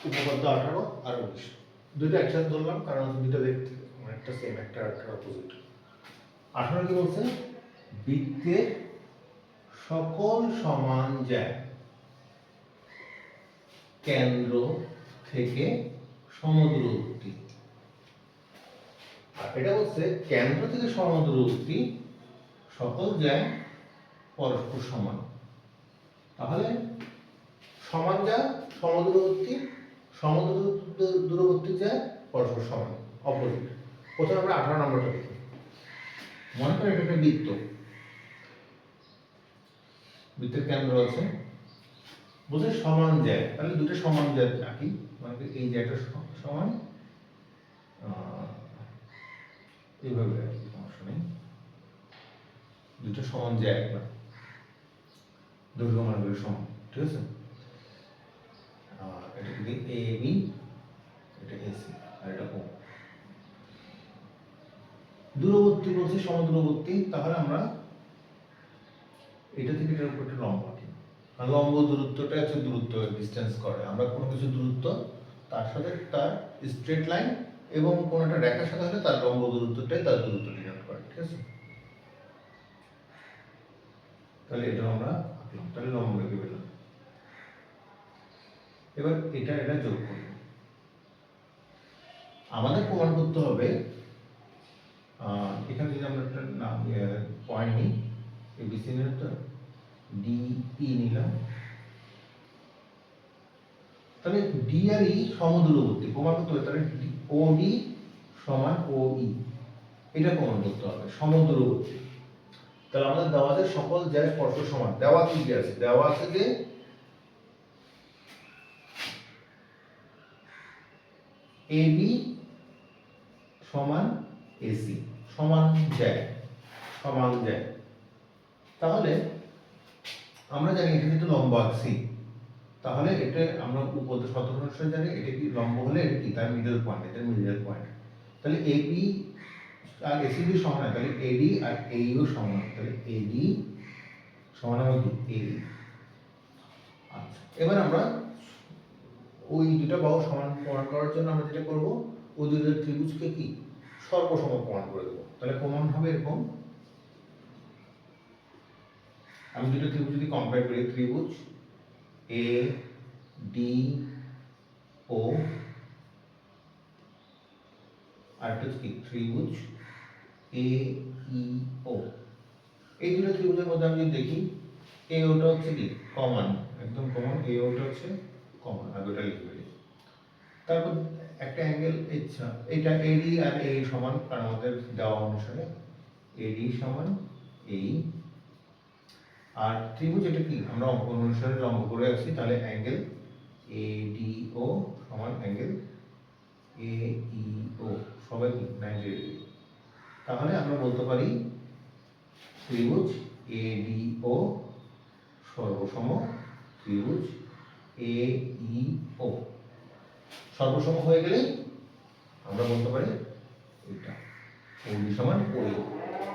উপপাদ্য 18 আর 19 দুইটা একসাথে ধরলাম কারণ দুইটা দেখতে একটা সেম একটা অপোজিট। 18 কি বলছে, বৃত্তের সকল সমান জ্যা কেন্দ্র থেকে সমদূরবর্তী। আর এটা বলছে কেন্দ্র থেকে সমদূরবর্তী সকল জ্যা পরস্পর সমান। তাহলে সমান জ্যা সমদূরবর্তী জ্যা পরস্পর সমান, অপোজিট। প্রথমে আমরা 18 নম্বরটা দেখি। মনে করেন এটা একটা বৃত্ত, বৃত্তের কেন্দ্র আছে, বলছে সমান জ্যা, তাহলে দুটো সমান জ্যা আঁকি, মানে এই জ্যাটা সমান, এইভাবে আর কি, সমস্যা নেই। দুটো সমান জ্যা একবার দৈর্ঘ্য মানগুলো সমান, ঠিক আছে। এটা কি এ বি, এটা এসি, আর এটা ও। দূরবর্তী বলছে সমদূরবর্তী, তাহলে আমরা এটা থেকে এটার উপর একটা লম্ব আঁকি। আর লম্ব দূরত্বটা হচ্ছে দূরত্ব ডিসটেন্স করে, আমরা কোনো কিছু দূরত্ব তার সাথে তার স্ট্রেট লাইন এবং কোন একটা রেখার সাথে হলে তার লম্ব দূরত্বটাই তার দূরত্ব ডিনোট করে, ঠিক আছে। তাহলে এটা আমরা আঁকলাম, তাহলে লম্ব এঁকে পেলাম। এবার এটা যোগ করি। আমাদের প্রমাণ করতে হবে, এখানে যদি আমরা একটা নাম পয়েন্ট নিই, এবিসি নিয়ে তো ডিই নিলাম, তাহলে ডি আর ই সমদূরবর্তী, প্রমাণ করতে হবে। তাহলে ও ডি সমান ও ই, এটা প্রমাণ করতে হবে সমদূরবর্তী। তাহলে আমাদের দেওয়া আছে সকল জ্যা স্পর্শ সমান। দেওয়া কি আছে? দেওয়া আছে যে এবি সমান এসি, সমান জ্যা, সমান জ্যা। তাহলে আমরা জানি এটা যেহেতু লম্ব আঁকছি, তাহলে এটা আমরা উপপাদ্য সূত্র অনুসারে জানি এটা কি লম্ব হলে এটা কি তার মিডল পয়েন্ট, এটা মিডল পয়েন্ট। তাহলে এবি আর এসি যদি সমান হয়, তাহলে এডি আর এইও সমান, তাহলে এডি সমান হবে কি এই। আচ্ছা, এবার আমরা ওই দুটো বাহু সমান প্রমাণ করার জন্য আমরা যেটা করব, ওই দুটো ত্রিভুজকে কি সর্বসম প্রমাণ করে দেবো। তাহলে প্রমাণ হবে এরকম, আমি দুটো ত্রিভুজ যদি কম্পেয়ার করি, ত্রিভুজ এ ডি ও আর একটা কি ত্রিভুজ এ ই ও, এই দুটো ত্রিভুজের মধ্যে আমি যদি দেখি, এ ওটা হচ্ছে কি কমন, একদম কমন, এ ওটা হচ্ছে কমন, আর ওটা লিখে দিই। তারপর একটা অ্যাঙ্গেল, ইচ্ছা এটা এডি আর এই সমান, কারণ আমাদের দেওয়া অনুসারে এডি সমান এই। আর ত্রিভুজ এটা কি আমরা অঙ্কন অনুসারে লম্ব করে আছি, তাহলে অ্যাঙ্গেল এডিও সমান অ্যাঙ্গেল এইও, সবাই কি 90 ডিগ্রি। তাহলে আমরা বলতে পারি ত্রিভুজ এডিও সর্বসম ত্রিভুজ এইও। সর্বসম হয়ে গেলে আমরা বলতে পারি এটা ওডি সমান ওই।